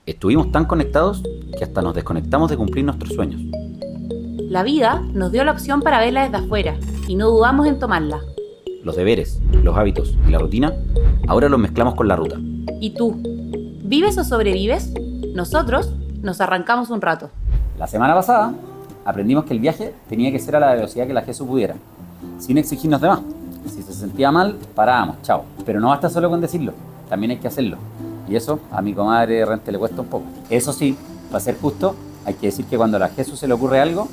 Estuvimos tan conectados que hasta nos desconectamos de cumplir nuestros sueños. La vida nos dio la opción para verla desde afuera y no dudamos en tomarla. Los deberes, los hábitos y la rutina, ahora los mezclamos con la ruta. ¿Y tú? ¿Vives o sobrevives? Nosotros nos arrancamos un rato. La semana pasada aprendimos que el viaje tenía que ser a la velocidad que la Jesús pudiera, sin exigirnos de más. Si se sentía mal, parábamos, chao. Pero no basta solo con decirlo, también hay que hacerlo. Y eso a mi comadre Rente le cuesta un poco. Eso sí, para ser justo, hay que decir que cuando a la Jesús se le ocurre algo,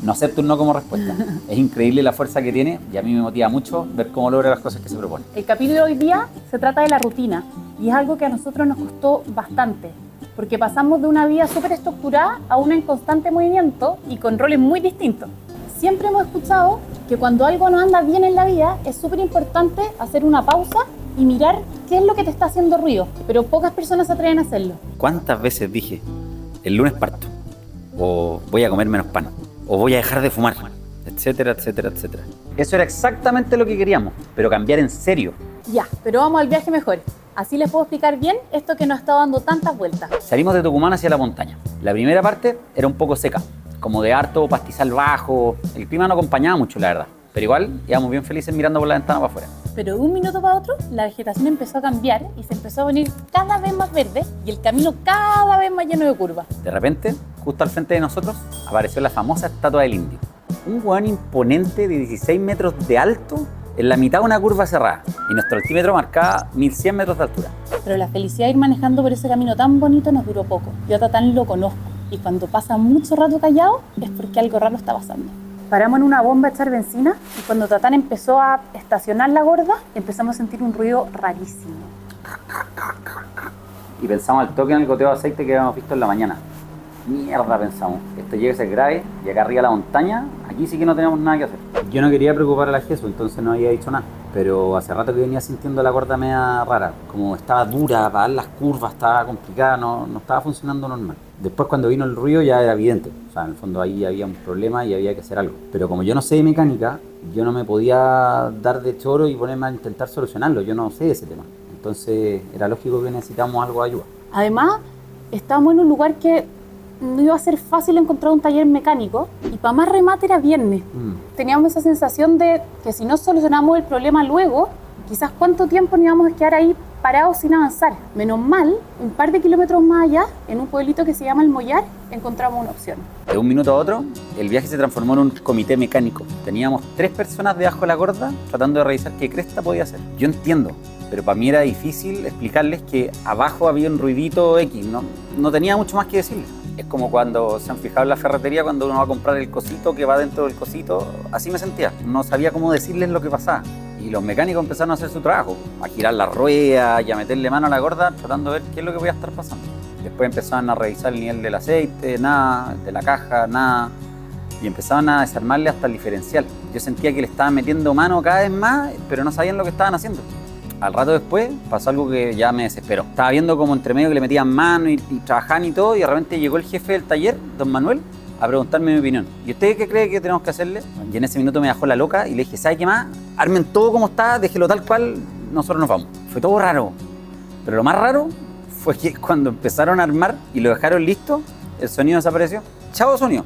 no acepta un no como respuesta. Es increíble la fuerza que tiene y a mí me motiva mucho ver cómo logra las cosas que se propone. El capítulo de hoy día se trata de la rutina y es algo que a nosotros nos costó bastante, porque pasamos de una vida súper estructurada a una en constante movimiento y con roles muy distintos. Siempre hemos escuchado que cuando algo no anda bien en la vida es súper importante hacer una pausa y mirar qué es lo que te está haciendo ruido, pero pocas personas se atreven a hacerlo. ¿Cuántas veces dije, el lunes parto, o voy a comer menos pan, o voy a dejar de fumar, etcétera, etcétera, etcétera? Eso era exactamente lo que queríamos, pero cambiar en serio. Ya, pero vamos al viaje mejor. Así les puedo explicar bien esto que nos ha estado dando tantas vueltas. Salimos de Tucumán hacia la montaña. La primera parte era un poco seca, como de harto pastizal bajo. El clima no acompañaba mucho, la verdad. Pero igual íbamos bien felices mirando por la ventana para afuera. Pero de un minuto para otro, la vegetación empezó a cambiar y se empezó a venir cada vez más verde y el camino cada vez más lleno de curvas. De repente, justo al frente de nosotros, apareció la famosa estatua del indio. Un hueón imponente de 16 metros de alto en la mitad de una curva cerrada. Y nuestro altímetro marcaba 1100 metros de altura. Pero la felicidad de ir manejando por ese camino tan bonito nos duró poco. Yo a Tatán lo conozco y cuando pasa mucho rato callado es porque algo raro está pasando. Paramos en una bomba a echar benzina y cuando Tatán empezó a estacionar la gorda, empezamos a sentir un ruido rarísimo. Y pensamos al toque en el goteo de aceite que habíamos visto en la mañana. Mierda, pensamos, esto llega a ser grave y acá arriba de la montaña, aquí sí que no tenemos nada que hacer. Yo no quería preocupar a la Jesús, entonces no había dicho nada. Pero hace rato que venía sintiendo la gorda media rara, como estaba dura para dar las curvas, estaba complicada, no estaba funcionando normal. Después cuando vino el ruido ya era evidente, o sea, en el fondo ahí había un problema y había que hacer algo. Pero como yo no sé de mecánica, yo no me podía dar de choro y ponerme a intentar solucionarlo, yo no sé de ese tema. Entonces era lógico que necesitábamos algo de ayuda. Además, estábamos en un lugar que no iba a ser fácil encontrar un taller mecánico y para más remate era viernes. Teníamos esa sensación de que si no solucionamos el problema luego, quizás cuánto tiempo nos íbamos a quedar ahí parados sin avanzar. Menos mal, un par de kilómetros más allá, en un pueblito que se llama El Mollar, encontramos una opción. De un minuto a otro, el viaje se transformó en un comité mecánico. Teníamos 3 personas debajo de la gorda tratando de revisar qué cresta podía hacer. Yo entiendo, pero para mí era difícil explicarles que abajo había un ruidito X, no tenía mucho más que decirles. Es como cuando se han fijado en la ferretería, cuando uno va a comprar el cosito que va dentro del cosito. Así me sentía, no sabía cómo decirles lo que pasaba. Y los mecánicos empezaron a hacer su trabajo, a girar la rueda y a meterle mano a la gorda tratando de ver qué es lo que podía estar pasando. Después empezaron a revisar el nivel del aceite, nada, de la caja, nada. Y empezaban a desarmarle hasta el diferencial. Yo sentía que le estaban metiendo mano cada vez más, pero no sabían lo que estaban haciendo. Al rato después pasó algo que ya me desesperó. Estaba viendo como entre medio que le metían mano y trabajaban y todo, y de repente llegó el jefe del taller, don Manuel, a preguntarme mi opinión. ¿Y usted qué cree que tenemos que hacerle? Y en ese minuto me dejó la loca y le dije, ¿sabe qué más? Armen todo como está, déjelo tal cual, nosotros nos vamos. Fue todo raro. Pero lo más raro fue que cuando empezaron a armar y lo dejaron listo, el sonido desapareció. Chao sonido.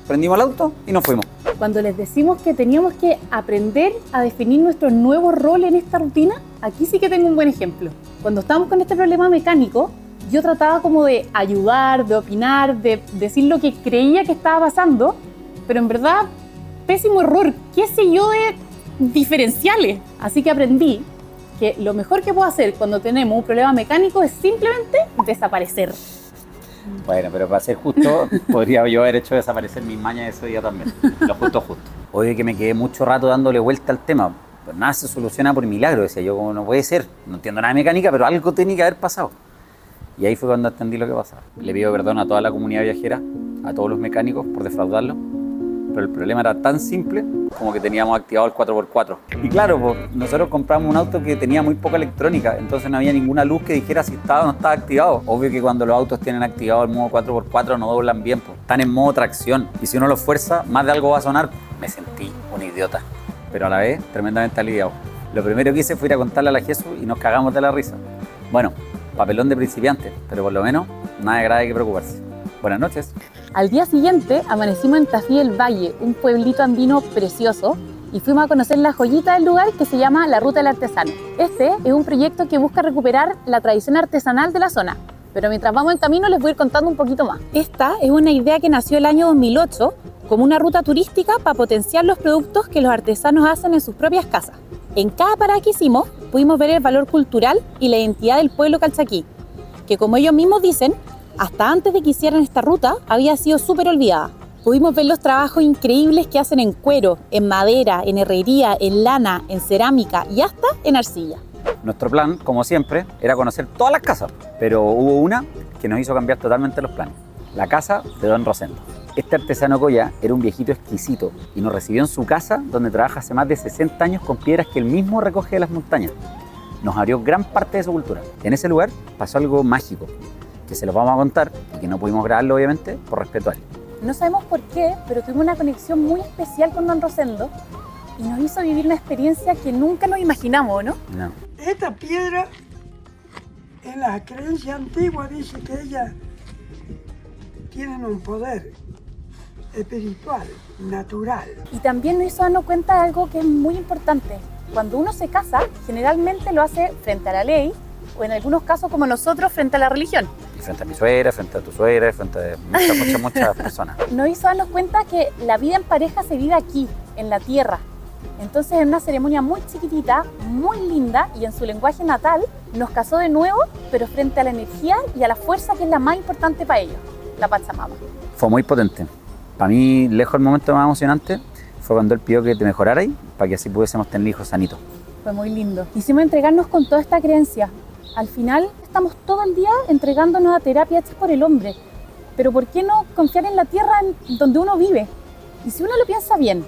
Prendimos el auto y nos fuimos. Cuando les decimos que teníamos que aprender a definir nuestro nuevo rol en esta rutina, aquí sí que tengo un buen ejemplo. Cuando estábamos con este problema mecánico, yo trataba como de ayudar, de opinar, de decir lo que creía que estaba pasando, pero en verdad, pésimo error, qué sé yo de diferenciales. Así que aprendí que lo mejor que puedo hacer cuando tenemos un problema mecánico es simplemente desaparecer. Bueno, pero para ser justo, podría yo haber hecho desaparecer mis mañas ese día también. Lo justo. Obvio que me quedé mucho rato dándole vuelta al tema. Pues nada se soluciona por milagro, decía yo, como no puede ser. No entiendo nada de mecánica, pero algo tiene que haber pasado. Y ahí fue cuando entendí lo que pasaba. Le pido perdón a toda la comunidad viajera, a todos los mecánicos por defraudarlos. Pero el problema era tan simple como que teníamos activado el 4x4. Y claro, pues, nosotros compramos un auto que tenía muy poca electrónica, entonces no había ninguna luz que dijera si estaba o no estaba activado. Obvio que cuando los autos tienen activado el modo 4x4 no doblan bien, pues, están en modo tracción. Y si uno los fuerza, más de algo va a sonar. Me sentí un idiota, pero a la vez tremendamente aliviado. Lo primero que hice fue ir a contarle a la Jesús y nos cagamos de la risa. Bueno, papelón de principiante, pero por lo menos nada de grave que preocuparse. Buenas noches. Al día siguiente amanecimos en Tafí del Valle, un pueblito andino precioso, y fuimos a conocer la joyita del lugar que se llama la Ruta del Artesano. Este es un proyecto que busca recuperar la tradición artesanal de la zona, pero mientras vamos en camino les voy a ir contando un poquito más. Esta es una idea que nació el año 2008 como una ruta turística para potenciar los productos que los artesanos hacen en sus propias casas. En cada parada que hicimos pudimos ver el valor cultural y la identidad del pueblo calchaquí, que como ellos mismos dicen, hasta antes de que hicieran esta ruta había sido súper olvidada. Pudimos ver los trabajos increíbles que hacen en cuero, en madera, en herrería, en lana, en cerámica y hasta en arcilla. Nuestro plan, como siempre, era conocer todas las casas, pero hubo una que nos hizo cambiar totalmente los planes. La casa de Don Rosendo. Este artesano Coya era un viejito exquisito y nos recibió en su casa, donde trabaja hace más de 60 años con piedras que él mismo recoge de las montañas. Nos abrió gran parte de su cultura. En ese lugar pasó algo mágico, que se los vamos a contar y que no pudimos grabarlo, obviamente, por respeto a él. No sabemos por qué, pero tuvimos una conexión muy especial con Don Rosendo y nos hizo vivir una experiencia que nunca nos imaginamos, ¿no? No. Esta piedra, en la creencia antigua, dice que ellas tienen un poder espiritual, natural. Y también nos hizo darnos cuenta de algo que es muy importante. Cuando uno se casa, generalmente lo hace frente a la ley o en algunos casos como nosotros frente a la religión. Y frente a mi suegra, frente a tu suegra, frente a muchas personas. Nos hizo darnos cuenta que la vida en pareja se vive aquí, en la tierra. Entonces, en una ceremonia muy chiquitita, muy linda y en su lenguaje natal, nos casó de nuevo, pero frente a la energía y a la fuerza que es la más importante para ellos, la Pachamama. Fue muy potente. Para mí, lejos el momento más emocionante fue cuando él pidió que te mejoraras para que así pudiésemos tener hijos sanitos. Fue muy lindo. Quisimos entregarnos con toda esta creencia. Al final, estamos todo el día entregándonos a terapia hecha por el hombre. Pero ¿por qué no confiar en la tierra donde uno vive? Y si uno lo piensa bien,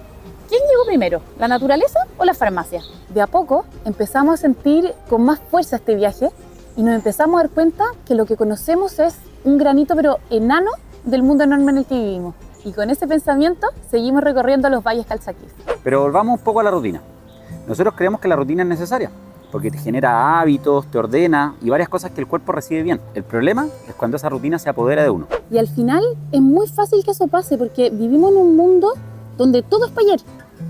¿quién llegó primero, la naturaleza o la farmacia? De a poco empezamos a sentir con más fuerza este viaje y nos empezamos a dar cuenta que lo que conocemos es un granito pero enano del mundo enorme en el que vivimos. Y con ese pensamiento seguimos recorriendo los valles calchaquíes. Pero volvamos un poco a la rutina. Nosotros creemos que la rutina es necesaria, porque te genera hábitos, te ordena y varias cosas que el cuerpo recibe bien. El problema es cuando esa rutina se apodera de uno. Y al final es muy fácil que eso pase porque vivimos en un mundo donde todo es para ayer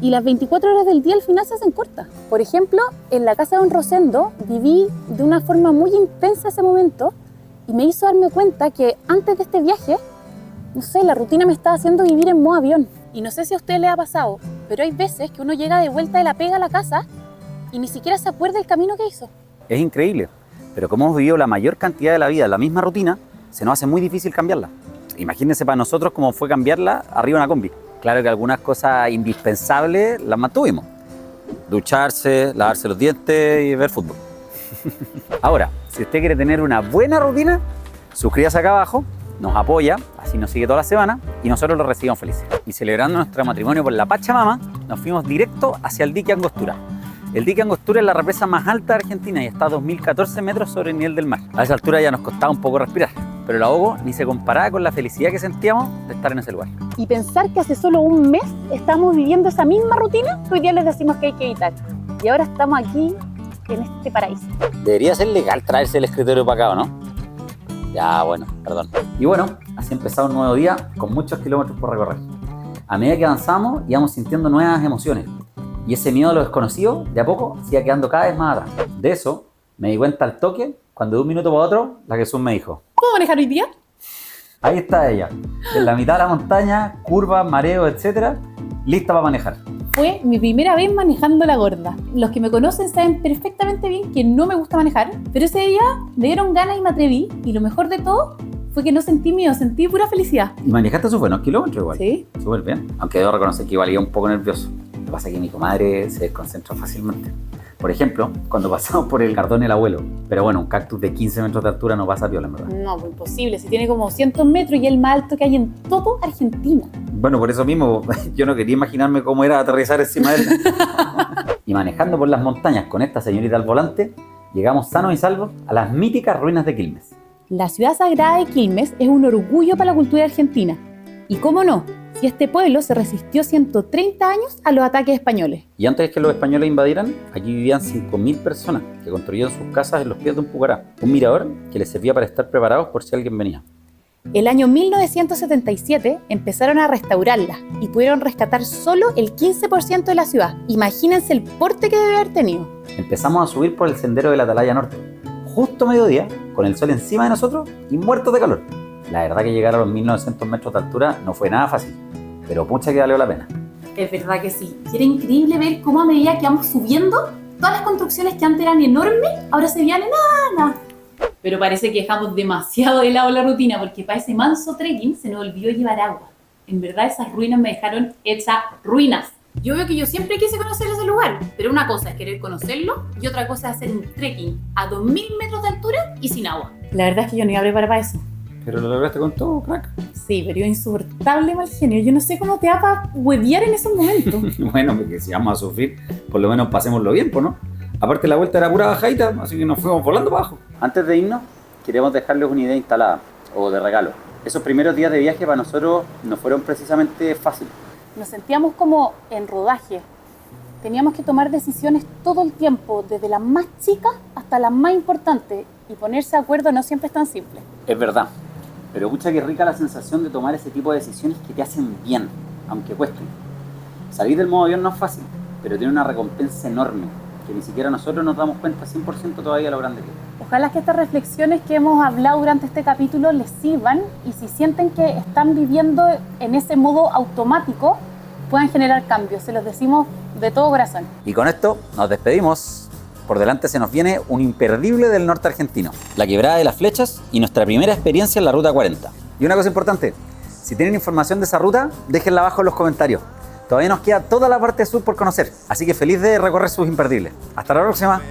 y las 24 horas del día al final se hacen cortas. Por ejemplo, en la casa de Don Rosendo viví de una forma muy intensa ese momento y me hizo darme cuenta que antes de este viaje, no sé, la rutina me estaba haciendo vivir en modo avión. Y no sé si a usted le ha pasado, pero hay veces que uno llega de vuelta de la pega a la casa y ni siquiera se acuerda del camino que hizo. Es increíble, pero como hemos vivido la mayor cantidad de la vida en la misma rutina, se nos hace muy difícil cambiarla. Imagínense para nosotros cómo fue cambiarla arriba de una combi. Claro que algunas cosas indispensables las mantuvimos. Ducharse, lavarse los dientes y ver fútbol. Ahora, si usted quiere tener una buena rutina, suscríbase acá abajo, nos apoya, así nos sigue toda la semana y nosotros lo recibimos felices. Y celebrando nuestro matrimonio por la Pachamama, nos fuimos directo hacia el dique Angostura. El dique Angostura es la represa más alta de Argentina y está a 2014 metros sobre el nivel del mar. A esa altura ya nos costaba un poco respirar, pero el ahogo ni se comparaba con la felicidad que sentíamos de estar en ese lugar. Y pensar que hace solo un mes estamos viviendo esa misma rutina que hoy día les decimos que hay que evitar. Y ahora estamos aquí en este paraíso. Debería ser legal traerse el escritorio para acá, ¿o no? Ya, bueno, perdón. Y bueno, así empezaba un nuevo día con muchos kilómetros por recorrer. A medida que avanzamos, íbamos sintiendo nuevas emociones. Y ese miedo a lo desconocido, de a poco, se iba quedando cada vez más atrás. De eso, me di cuenta al toque, cuando de un minuto para otro, la Jesús me dijo: ¿Puedo manejar hoy día? ahí está ella, en la mitad de la montaña, curvas, mareos, etcétera, lista para manejar. Fue mi primera vez manejando la gorda. Los que me conocen saben perfectamente bien que no me gusta manejar, pero ese día me dieron ganas y me atreví, y lo mejor de todo fue que no sentí miedo, sentí pura felicidad. Y manejaste sus buenos kilómetros igual. Sí. Súper bien, aunque debo reconocer que igual iba un poco nervioso. Lo que pasa es que mi comadre se desconcentra fácilmente. Por ejemplo, cuando pasamos por el Cardón del Abuelo. Pero bueno, un cactus de 15 metros de altura no pasa piola, en verdad. No, pues imposible, si tiene como 200 metros y es el más alto que hay en todo Argentina. Bueno, por eso mismo, yo no quería imaginarme cómo era aterrizar encima de él. Y manejando por las montañas con esta señorita al volante, llegamos sanos y salvos a las míticas ruinas de Quilmes. La ciudad sagrada de Quilmes es un orgullo para la cultura argentina. Y cómo no, y este pueblo se resistió 130 años a los ataques españoles. Y antes de que los españoles invadieran, aquí vivían 5.000 personas que construyeron sus casas en los pies de un pucará, un mirador que les servía para estar preparados por si alguien venía. El año 1977 empezaron a restaurarla y pudieron rescatar solo el 15% de la ciudad. Imagínense el porte que debe haber tenido. Empezamos a subir por el sendero de la Atalaya Norte, justo a mediodía, con el sol encima de nosotros y muertos de calor. La verdad que llegar a los 1900 metros de altura no fue nada fácil, pero pucha que valió la pena. Es verdad que sí. Y era increíble ver cómo a medida que vamos subiendo, todas las construcciones que antes eran enormes, ahora se veían enanas. Pero parece que dejamos demasiado de lado la rutina, porque para ese manso trekking se nos olvidó llevar agua. En verdad esas ruinas me dejaron hechas ruinas. Yo veo que yo siempre quise conocer ese lugar, pero una cosa es querer conocerlo y otra cosa es hacer un trekking a 2000 metros de altura y sin agua. La verdad es que yo no iba a preparar para eso. Pero lo lograste con todo, crack. Sí, pero yo insoportable mal genio. Yo no sé cómo te da para huevear en esos momentos. Bueno, porque si vamos a sufrir, por lo menos pasémoslo bien, pues, ¿no? Aparte la vuelta era pura bajadita, así que nos fuimos volando para abajo. Antes de irnos, queremos dejarles una idea instalada, o de regalo. Esos primeros días de viaje para nosotros no fueron precisamente fáciles. Nos sentíamos como en rodaje. Teníamos que tomar decisiones todo el tiempo, desde las más chicas hasta las más importantes, y ponerse de acuerdo no siempre es tan simple. Es verdad, pero pucha que rica la sensación de tomar ese tipo de decisiones que te hacen bien, aunque cuesten. Salir del modo avión no es fácil, pero tiene una recompensa enorme, que ni siquiera nosotros nos damos cuenta 100% todavía lo grande que es. Ojalá que estas reflexiones que hemos hablado durante este capítulo les sirvan, y si sienten que están viviendo en ese modo automático, puedan generar cambios. Se los decimos de todo corazón. Y con esto nos despedimos. Por delante se nos viene un imperdible del norte argentino, la Quebrada de las Flechas y nuestra primera experiencia en la Ruta 40. Y una cosa importante, si tienen información de esa ruta, déjenla abajo en los comentarios. Todavía nos queda toda la parte sur por conocer, así que feliz de recorrer sus imperdibles. Hasta la próxima.